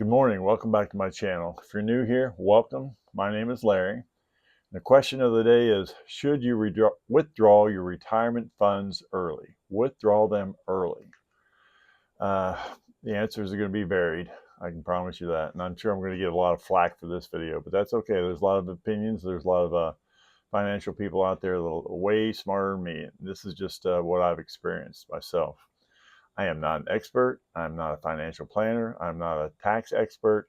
Good morning. Welcome back to my channel. If you're new here, welcome. My name is Larry. The question of the day is, should you withdraw your retirement funds early? Withdraw them early. Uh, the answers are going to be varied. I can promise you that. And I'm sure I'm going to get a lot of flack for this video, but that's okay. There's a lot of opinions. There's a lot of financial people out there that are way smarter than me. This is just what I've experienced myself. I am not an expert. I'm not a financial planner. I'm not a tax expert.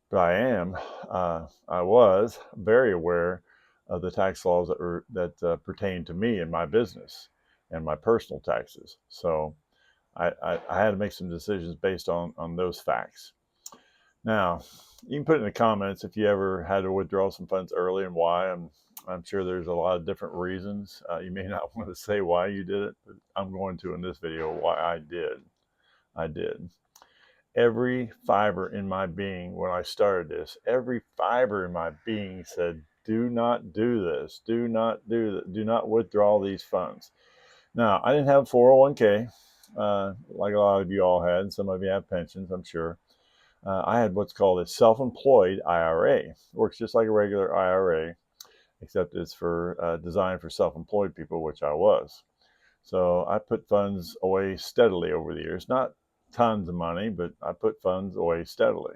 But I was very aware of the tax laws that pertain to me and my business and my personal taxes. So I had to make some decisions based on those facts. Now, you can put in the comments if you ever had to withdraw some funds early and why. I'm sure there's a lot of different reasons. You may not want to say why you did it, but I'm going to in this video why I did. I did. Every fiber in my being, when I started this, every fiber in my being said, do not do this. Do not do that. Do not withdraw these funds. Now, I didn't have a 401k like a lot of you all had. Some of you have pensions, I'm sure. I had what's called a self-employed IRA. It works just like a regular IRA, except it's for designed for self-employed people, which I was. So I put funds away steadily over the years, not tons of money, but I put funds away steadily.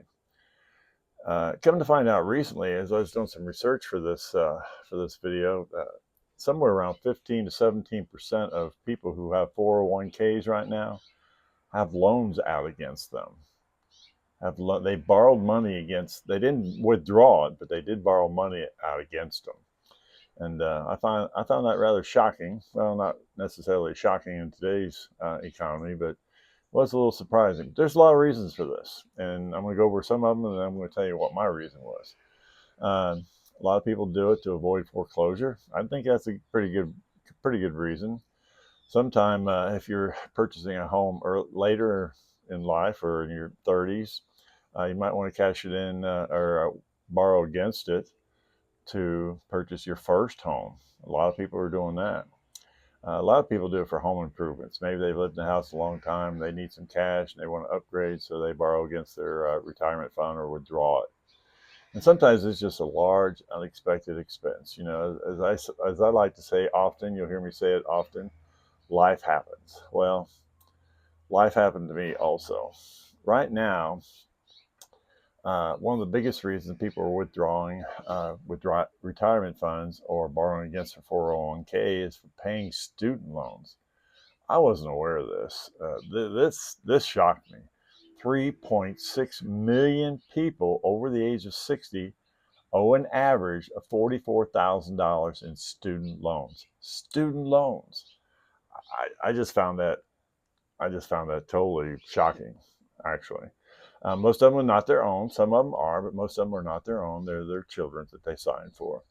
Come to find out recently, as I was doing some research for this video, somewhere around 15 to 17% of people who have 401ks right now have loans out against them. They borrowed money against, they didn't withdraw it, but they did borrow money out against them. And I found that rather shocking. Well, not necessarily shocking in today's economy, but was a little surprising. There's a lot of reasons for this, and I'm going to go over some of them, and then I'm going to tell you what my reason was. A lot of people do it to avoid foreclosure. I think that's a pretty good reason. Sometime if you're purchasing a home later in life or in your 30s, you might want to cash it in or borrow against it to purchase your first home. A lot of people are doing that. A lot of people do it for home improvements. Maybe they've lived in a house a long time, they need some cash, and they want to upgrade, so they borrow against their retirement fund or withdraw it. And sometimes it's just a large, unexpected expense. You know, as I like to say often, you'll hear me say it often, life happens. Well, life happened to me also. Right now, one of the biggest reasons people are withdrawing retirement funds or borrowing against their 401k is for paying student loans. I wasn't aware of this. This shocked me. 3.6 million people over the age of 60 owe an average of $44,000 in student loans. Student loans. I just found that totally shocking, actually. Most of them are not their own. Some of them are, but most of them are not their own. They're their children's that they signed for.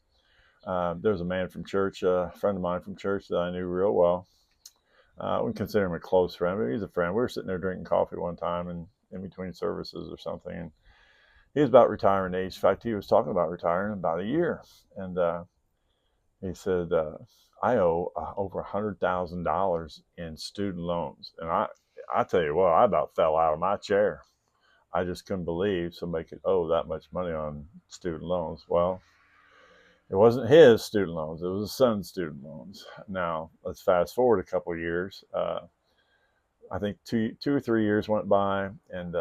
There's a man from church, a friend of mine from church that I knew real well. I wouldn't consider him a close friend, but he's a friend. We were sitting there drinking coffee one time and in between services or something, and he was about retiring age. In fact, he was talking about retiring in about a year. And he said, I owe over $100,000 in student loans. And I tell you what, I about fell out of my chair. I just couldn't believe somebody could owe that much money on student loans. Well, it wasn't his student loans. It was his son's student loans. Now, let's fast forward a couple of years. I think two or 3 years went by, and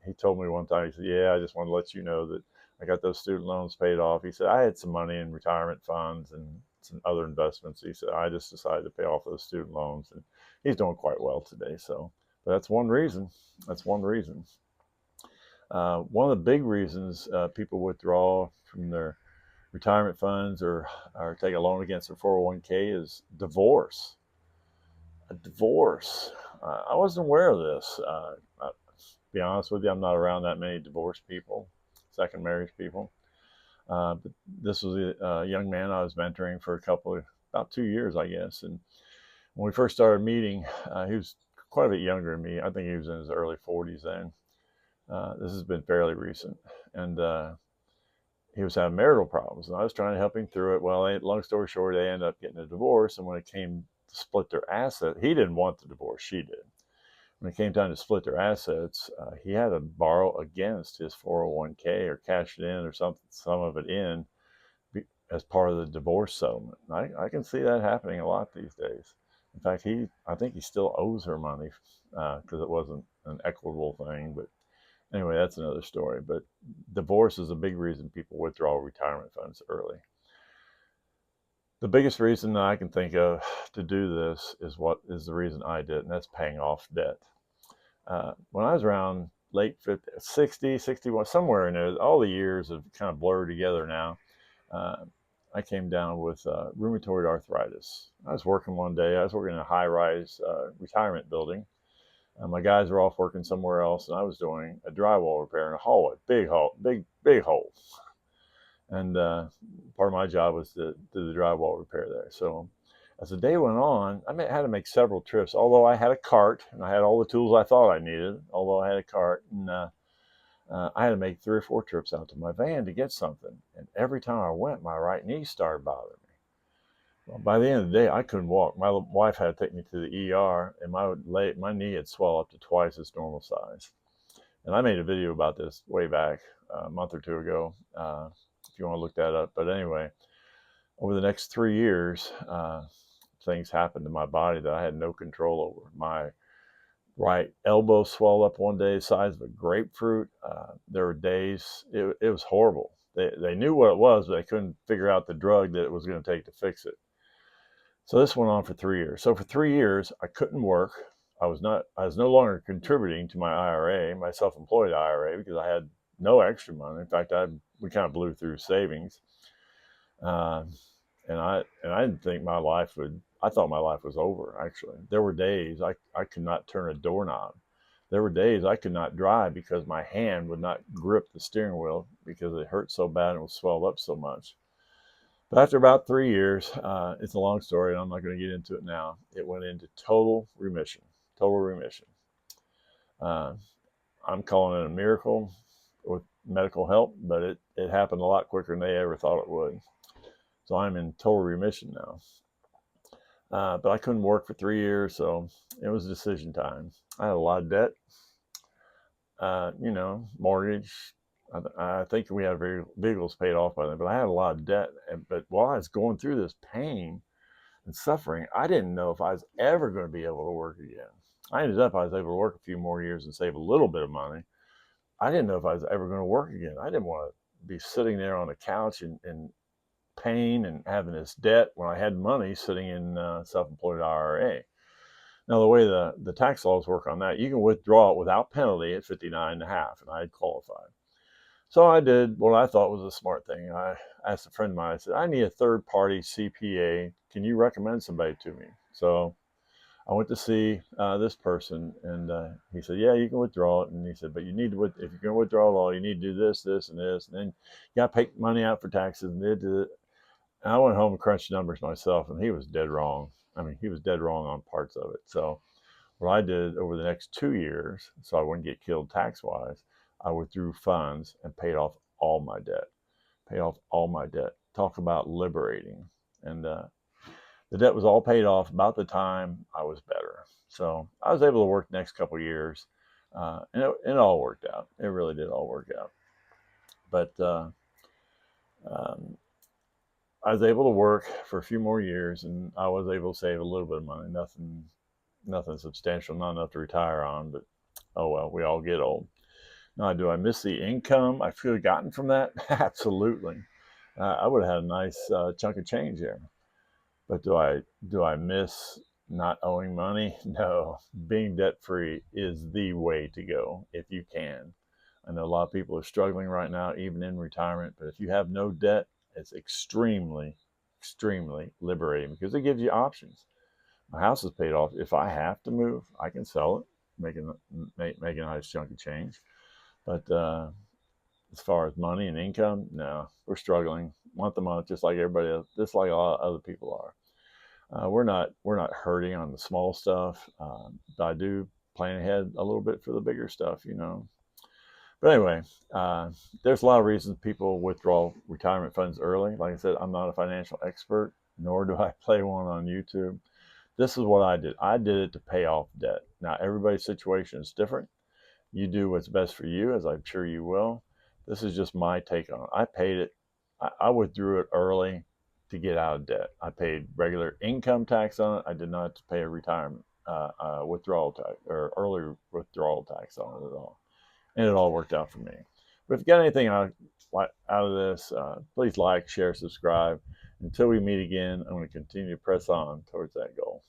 he told me one time, he said, yeah, I just want to let you know that I got those student loans paid off. He said, I had some money in retirement funds and some other investments. He said, I just decided to pay off those student loans. And he's doing quite well today. So, but that's one reason. That's one reason. One of the big reasons people withdraw from their retirement funds or take a loan against their 401k is divorce. A divorce. I wasn't aware of this. To be honest with you, I'm not around that many divorced people, second marriage people. But this was a young man I was mentoring for about 2 years, I guess. And when we first started meeting, he was quite a bit younger than me. I think he was in his early 40s then. This has been fairly recent. And he was having marital problems, and I was trying to help him through it. Well, long story short, they ended up getting a divorce. And when it came to split their asset, he didn't want the divorce, she did. when it came time to split their assets, he had to borrow against his 401k or cash it in or something, some of it in as part of the divorce settlement. I can see that happening a lot these days. In fact, I think he still owes her money because it wasn't an equitable thing. But anyway, that's another story. But divorce is a big reason people withdraw retirement funds early. The biggest reason that I can think of to do this is what is the reason I did, and that's paying off debt. When I was around late 50, 60, 61, somewhere in there, all the years have kind of blurred together now. I came down with rheumatoid arthritis. I was working one day. I was working in a high-rise retirement building. My guys were off working somewhere else, and I was doing a drywall repair in a hallway, big hole. And part of my job was to do the drywall repair there. So as the day went on, I had to make several trips. Although I had a cart and I had all the tools I thought I needed, and I had to make 3 or 4 trips out to my van to get something. And every time I went, my right knee started bothering me. Well, by the end of the day, I couldn't walk. My wife had to take me to the ER, and my knee had swelled up to twice its normal size. And I made a video about this way back a month or two ago, if you want to look that up. But anyway, over the next 3 years, things happened to my body that I had no control over. My right elbow swelled up one day, the size of a grapefruit. There were days, it was horrible. They knew what it was, but they couldn't figure out the drug that it was going to take to fix it. So this went on for 3 years. So for 3 years, I couldn't work. I was no longer contributing to my IRA, my self-employed IRA, because I had no extra money. In fact, we kind of blew through savings. And I didn't think my life I thought my life was over, actually. There were days I could not turn a doorknob. There were days I could not drive because my hand would not grip the steering wheel because it hurt so bad and was swelled up so much. But after about 3 years, it's a long story and I'm not going to get into it now. It went into total remission. I'm calling it a miracle with medical help, but it happened a lot quicker than they ever thought it would. So I'm in total remission now. But I couldn't work for 3 years, so it was decision time. I had a lot of debt, mortgage. I think we had vehicles paid off by then, but I had a lot of debt. But while I was going through this pain and suffering, I didn't know if I was ever going to be able to work again. I was able to work a few more years and save a little bit of money. I didn't know if I was ever going to work again. I didn't want to be sitting there on a couch in pain and having this debt when I had money sitting in self-employed IRA. Now, the way the tax laws work on that, you can withdraw it without penalty at 59.5, and I had qualified. So I did what I thought was a smart thing. I asked a friend of mine, I said, I need a third-party CPA. Can you recommend somebody to me? So I went to see this person, and he said, yeah, you can withdraw it. And he said, but you need to, if you're going to withdraw it all, you need to do this, this, and this. And then you got to pay money out for taxes. And I went home and crunched numbers myself, and he was dead wrong. I mean, he was dead wrong on parts of it. So what I did over the next 2 years, so I wouldn't get killed tax-wise, I withdrew funds and paid off all my debt. Talk about liberating. And the debt was all paid off about the time I was better. So I was able to work the next couple of years, and it all worked out. It really did all work out. But I was able to work for a few more years, and I was able to save a little bit of money. Nothing substantial, not enough to retire on, but oh well, we all get old. Now, do I miss the income I could have gotten from that? Absolutely. I would have had a nice chunk of change there. But do I miss not owing money? No. Being debt-free is the way to go if you can. I know a lot of people are struggling right now, even in retirement, but if you have no debt, it's extremely, extremely liberating because it gives you options. My house is paid off. If I have to move, I can sell it, make a nice chunk of change. But as far as money and income, no, we're struggling month to month, just like everybody else, just like a lot of other people are. We're not hurting on the small stuff. But I do plan ahead a little bit for the bigger stuff, But anyway, there's a lot of reasons people withdraw retirement funds early. Like I said, I'm not a financial expert, nor do I play one on YouTube. This is what I did. I did it to pay off debt. Now, everybody's situation is different. You do what's best for you, as I'm sure you will. This is just my take on it. I paid it. I withdrew it early to get out of debt. I paid regular income tax on it. I did not have to pay a retirement withdrawal tax or early withdrawal tax on it at all. And it all worked out for me. But if you got anything out of this, please like, share, subscribe. Until we meet again, I'm going to continue to press on towards that goal.